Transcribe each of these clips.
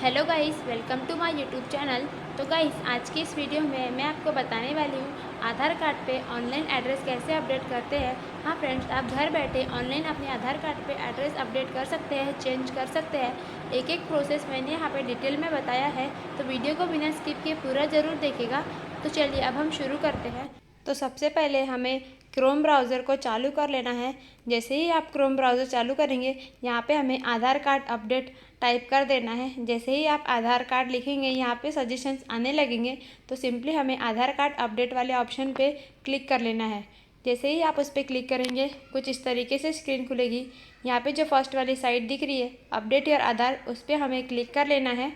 Hello guys, welcome to my YouTube channel. तो guys, आज की इस वीडियो में मैं आपको बताने वाली हूँ आधार कार्ड पे ऑनलाइन एड्रेस कैसे अपडेट करते हैं। हाँ फ्रेंड्स, आप घर बैठे ऑनलाइन अपने आधार कार्ड पे एड्रेस अपडेट कर सकते हैं, चेंज कर सकते हैं। एक एक प्रोसेस मैंने यहाँ पे डिटेल में बताया है, तो वीडियो को बिना स्किप किए पूरा ज़रूर देखेगा। तो चलिए अब हम शुरू करते हैं। तो सबसे पहले हमें क्रोम ब्राउज़र को चालू कर लेना है। जैसे ही आप क्रोम ब्राउज़र चालू करेंगे, यहाँ पे हमें आधार कार्ड अपडेट टाइप कर देना है। जैसे ही आप आधार कार्ड लिखेंगे, यहाँ पे सजेशंस आने लगेंगे, तो सिंपली हमें आधार कार्ड अपडेट वाले ऑप्शन पे क्लिक कर लेना है। जैसे ही आप उस पर क्लिक करेंगे, कुछ इस तरीके से स्क्रीन खुलेगी। यहाँ पे जो फर्स्ट वाली साइट दिख रही है, अपडेट योर आधार, उस पर हमें क्लिक कर लेना है।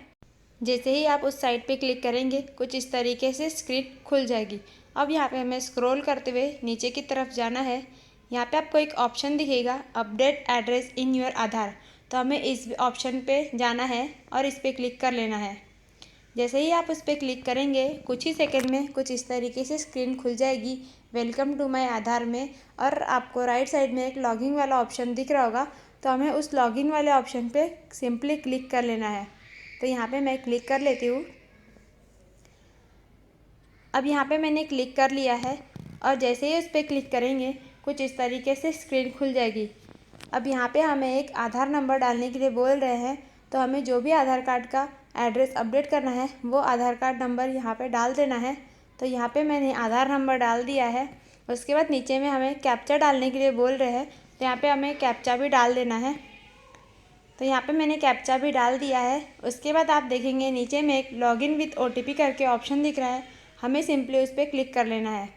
जैसे ही आप उस साइट पे क्लिक करेंगे, कुछ इस तरीके से स्क्रीन खुल जाएगी। अब यहाँ पे हमें स्क्रॉल करते हुए नीचे की तरफ जाना है। यहाँ पे आपको एक ऑप्शन दिखेगा, अपडेट एड्रेस इन योर आधार। तो हमें इस ऑप्शन पे जाना है और इस पर क्लिक कर लेना है। जैसे ही आप उस पर क्लिक करेंगे, कुछ ही सेकंड में कुछ इस तरीके से स्क्रीन खुल जाएगी, वेलकम टू माय आधार में। और आपको राइट साइड में एक लॉगिन वाला ऑप्शन दिख रहा होगा, तो हमें उस लॉगिन वाले ऑप्शन पे सिंपली क्लिक कर लेना है। तो यहाँ पे मैं क्लिक कर लेती हूँ। अब यहाँ पे मैंने क्लिक कर लिया है और जैसे ही उस पर क्लिक करेंगे, कुछ इस तरीके से स्क्रीन खुल जाएगी। अब यहाँ पे हमें एक आधार नंबर डालने के लिए बोल रहे हैं, तो हमें जो भी आधार कार्ड का एड्रेस अपडेट करना है, वो आधार कार्ड नंबर यहाँ पे डाल देना है। तो यहाँ पे मैंने आधार नंबर डाल दिया है। उसके बाद नीचे में हमें कैप्चा डालने के लिए बोल रहे हैं, तो यहाँ पे हमें कैप्चा भी डाल देना है। तो यहाँ पे मैंने कैप्चा भी डाल दिया है। उसके बाद आप देखेंगे नीचे में एक लॉगिन विथ ओटीपी करके ऑप्शन दिख रहा है, हमें सिंपली उस पर क्लिक कर लेना है।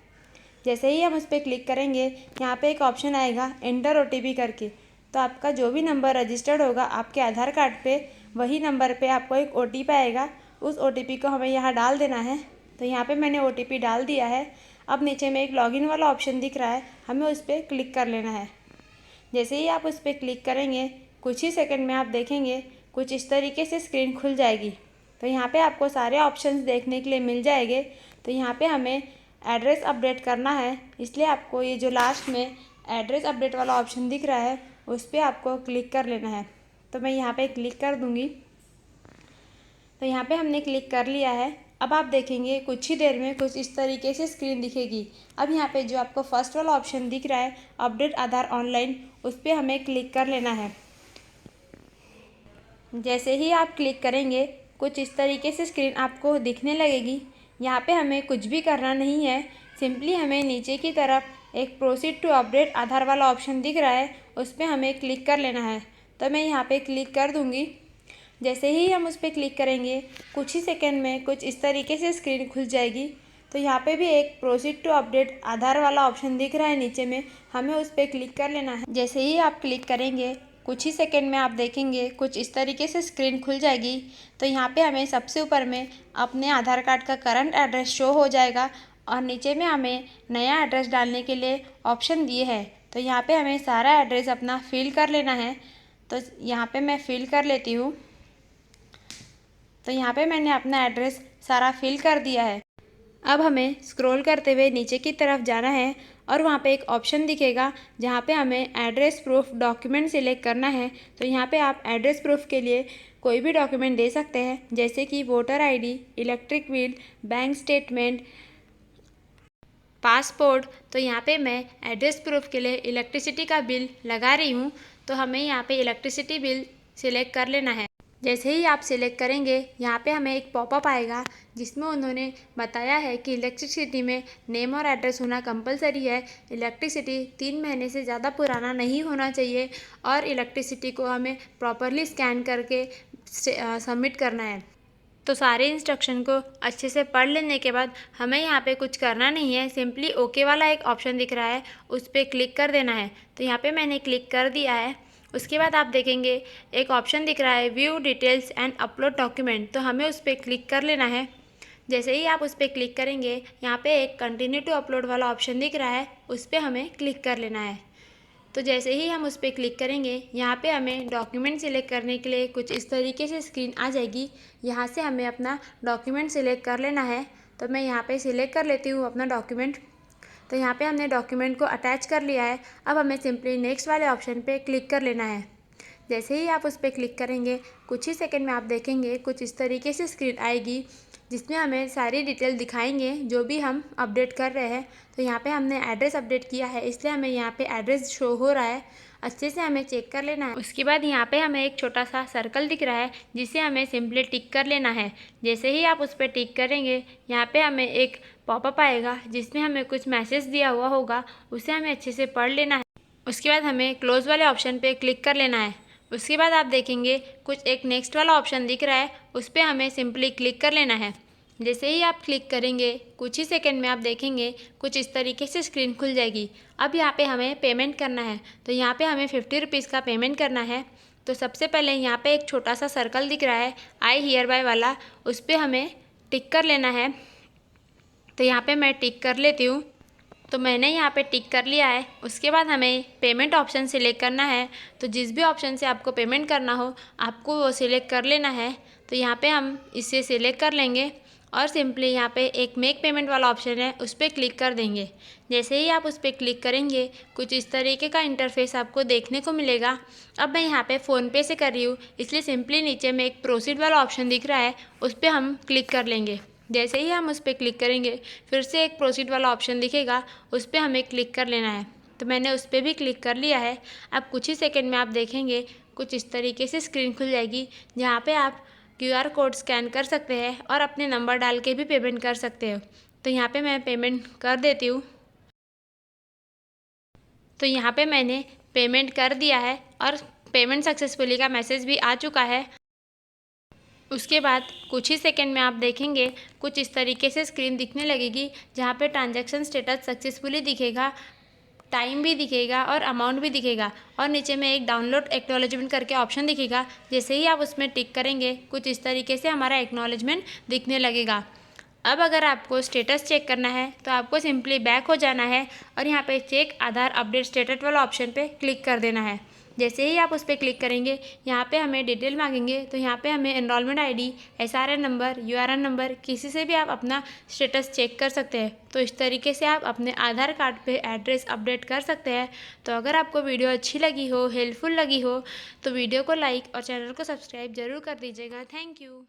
जैसे ही हम उस पर क्लिक करेंगे, यहाँ पे एक ऑप्शन आएगा एंटर ओटीपी करके। तो आपका जो भी नंबर रजिस्टर्ड होगा आपके आधार कार्ड पे, वही नंबर पे आपको एक ओटीपी आएगा। उस ओटीपी को हमें यहाँ डाल देना है। तो यहाँ पे मैंने ओटीपी डाल दिया है। अब नीचे में एक लॉगिन वाला ऑप्शन दिख रहा है, हमें उस पर क्लिक कर लेना है। जैसे ही आप उस पर क्लिक करेंगे, कुछ ही सेकंड में आप देखेंगे कुछ इस तरीके से स्क्रीन खुल जाएगी। तो यहाँ पे आपको सारे ऑप्शंस देखने के लिए मिल जाएंगे। तो यहाँ पे हमें एड्रेस अपडेट करना है, इसलिए आपको ये जो लास्ट में एड्रेस अपडेट वाला ऑप्शन दिख रहा है, उस पर आपको क्लिक कर लेना है। तो मैं यहाँ पे क्लिक कर दूँगी। तो यहाँ पे हमने क्लिक कर लिया है। अब आप देखेंगे कुछ ही देर में कुछ इस तरीके से स्क्रीन दिखेगी। अब यहाँ पे जो आपको फर्स्ट वाला ऑप्शन दिख रहा है, अपडेट आधार ऑनलाइन, उस पर हमें क्लिक कर लेना है। जैसे ही आप क्लिक करेंगे, कुछ इस तरीके से स्क्रीन आपको दिखने लगेगी। यहाँ पे हमें कुछ भी करना नहीं है, सिंपली हमें नीचे की तरफ एक प्रोसीड टू अपडेट आधार वाला ऑप्शन दिख रहा है, उस पर हमें क्लिक कर लेना है। तो मैं यहाँ पे क्लिक कर दूँगी। जैसे ही हम उस पर क्लिक करेंगे, कुछ ही सेकंड में कुछ इस तरीके से स्क्रीन खुल जाएगी। तो यहाँ पे भी एक प्रोसीड टू अपडेट आधार वाला ऑप्शन दिख रहा है नीचे में, हमें उस पर क्लिक कर लेना है। जैसे ही आप क्लिक करेंगे, कुछ ही सेकंड में आप देखेंगे कुछ इस तरीके से स्क्रीन खुल जाएगी। तो यहाँ पे हमें सबसे ऊपर में अपने आधार कार्ड का करंट एड्रेस शो हो जाएगा और नीचे में हमें नया एड्रेस डालने के लिए ऑप्शन दिए हैं। तो यहाँ पे हमें सारा एड्रेस अपना फिल कर लेना है। तो यहाँ पे मैं फिल कर लेती हूँ। तो यहाँ पे मैंने अपना एड्रेस सारा फिल कर दिया है। अब हमें स्क्रॉल करते हुए नीचे की तरफ जाना है और वहाँ पे एक ऑप्शन दिखेगा, जहाँ पे हमें एड्रेस प्रूफ डॉक्यूमेंट सिलेक्ट करना है। तो यहाँ पे आप एड्रेस प्रूफ के लिए कोई भी डॉक्यूमेंट दे सकते हैं, जैसे कि voter ID, electric bill, bank statement, passport. तो यहाँ पे मैं एड्रेस प्रूफ के लिए इलेक्ट्रिसिटी का बिल लगा रही हूँ, तो हमें यहाँ पे इलेक्ट्रिसिटी बिल सिलेक्ट कर लेना है। जैसे ही आप सिलेक्ट करेंगे, यहाँ पे हमें एक पॉपअप आएगा, जिसमें उन्होंने बताया है कि इलेक्ट्रिसिटी में नेम और एड्रेस होना कंपलसरी है। इलेक्ट्रिसिटी 3 महीने से ज़्यादा पुराना नहीं होना चाहिए और इलेक्ट्रिसिटी को हमें प्रॉपरली स्कैन करके सबमिट करना है। तो सारे इंस्ट्रक्शन को अच्छे से पढ़ लेने के बाद हमें यहाँ पे कुछ करना नहीं है, सिंपली ओके वाला एक ऑप्शन दिख रहा है, उस पर क्लिक कर देना है। तो यहाँ पे मैंने क्लिक कर दिया है। उसके बाद आप देखेंगे एक ऑप्शन दिख रहा है, view details and upload document. तो हमें उस पर क्लिक कर लेना है। जैसे ही आप उस पर क्लिक करेंगे, यहाँ पे एक कंटिन्यू टू अपलोड वाला ऑप्शन दिख रहा है, उस पर हमें क्लिक कर लेना है। तो जैसे ही हम उस पर क्लिक करेंगे, यहाँ पे हमें डॉक्यूमेंट सिलेक्ट करने के लिए कुछ इस तरीके से स्क्रीन आ जाएगी। यहाँ से हमें अपना डॉक्यूमेंट सिलेक्ट कर लेना है। तो मैं यहाँ पे सिलेक्ट कर लेती हूँ अपना डॉक्यूमेंट। तो यहाँ पे हमने डॉक्यूमेंट को अटैच कर लिया है। अब हमें सिंपली नेक्स्ट वाले ऑप्शन पे क्लिक कर लेना है। जैसे ही आप उस पर क्लिक करेंगे कुछ ही सेकंड में आप देखेंगे कुछ इस तरीके से स्क्रीन आएगी, जिसमें हमें सारी डिटेल दिखाएंगे जो भी हम अपडेट कर रहे हैं। तो यहाँ पे हमने एड्रेस अपडेट किया है, इसलिए हमें यहाँ पे एड्रेस शो हो रहा है। अच्छे से हमें चेक कर लेना है। उसके बाद यहाँ पे हमें एक छोटा सा सर्कल दिख रहा है, जिसे हमें सिंपली टिक कर लेना है। जैसे ही आप उस पर टिक करेंगे यहाँ पे हमें एक पॉपअप आएगा, जिसमें हमें कुछ मैसेज दिया हुआ होगा, उसे हमें अच्छे से पढ़ लेना है। उसके बाद हमें क्लोज वाले ऑप्शन पे क्लिक कर लेना है। उसके बाद आप देखेंगे कुछ एक नेक्स्ट वाला ऑप्शन दिख रहा है, उस पर हमें सिंपली क्लिक कर लेना है। जैसे ही आप क्लिक करेंगे कुछ ही सेकंड में आप देखेंगे कुछ इस तरीके से स्क्रीन खुल जाएगी। अब यहाँ पे हमें पेमेंट करना है, तो यहाँ पे हमें 50 रुपीज़ का पेमेंट करना है। तो सबसे पहले यहाँ पे एक छोटा सा सर्कल दिख रहा है आई हियर बाय वाला, उस पर हमें टिक कर लेना है। तो यहाँ पे मैं टिक कर लेती हूँ। तो मैंने यहाँ पे टिक कर लिया है। उसके बाद हमें पेमेंट ऑप्शन सिलेक्ट करना है। तो जिस भी ऑप्शन से आपको पेमेंट करना हो आपको वो सिलेक्ट कर लेना है। तो यहाँ पे हम इसे सिलेक्ट कर लेंगे और सिंपली यहाँ पे एक मेक पेमेंट वाला ऑप्शन है, उस पर क्लिक कर देंगे। जैसे ही आप उस पर क्लिक करेंगे कुछ इस तरीके का इंटरफेस आपको देखने को मिलेगा। अब मैं यहाँ पे फ़ोनपे से कर रही हूँ, इसलिए सिंपली नीचे में एक प्रोसीड वाला ऑप्शन दिख रहा है, उस पर हम क्लिक कर लेंगे। जैसे ही हम उस पर क्लिक करेंगे फिर से एक प्रोसीड वाला ऑप्शन दिखेगा, उस पर हमें क्लिक कर लेना है। तो मैंने उस पर भी क्लिक कर लिया है। अब कुछ ही सेकंड में आप देखेंगे कुछ इस तरीके से स्क्रीन खुल जाएगी, जहाँ पे आप QR कोड स्कैन कर सकते हैं और अपने नंबर डाल के भी पेमेंट कर सकते हो। तो यहाँ पे मैं पेमेंट कर देती हूँ। तो यहाँ पे मैंने पेमेंट कर दिया है और पेमेंट सक्सेसफुली का मैसेज भी आ चुका है। उसके बाद कुछ ही सेकंड में आप देखेंगे कुछ इस तरीके से स्क्रीन दिखने लगेगी, जहाँ पे ट्रांजैक्शन स्टेटस सक्सेसफुली दिखेगा, टाइम भी दिखेगा और अमाउंट भी दिखेगा, और नीचे में एक डाउनलोड एक्नॉलेजमेंट करके ऑप्शन दिखेगा। जैसे ही आप उसमें टिक करेंगे कुछ इस तरीके से हमारा एक्नॉलेजमेंट दिखने लगेगा। अब अगर आपको स्टेटस चेक करना है तो आपको सिंपली बैक हो जाना है और यहाँ पे चेक आधार अपडेट स्टेटस वाला ऑप्शन पे क्लिक कर देना है। जैसे ही आप उस पर क्लिक करेंगे यहाँ पे हमें डिटेल मांगेंगे, तो यहाँ पे हमें enrolment ID, SRN number, URN number, किसी से भी आप अपना स्टेटस चेक कर सकते हैं। तो इस तरीके से आप अपने आधार कार्ड पे एड्रेस अपडेट कर सकते हैं। तो अगर आपको वीडियो अच्छी लगी हो, हेल्पफुल लगी हो, तो वीडियो को लाइक और चैनल को सब्सक्राइब ज़रूर कर दीजिएगा। Thank you.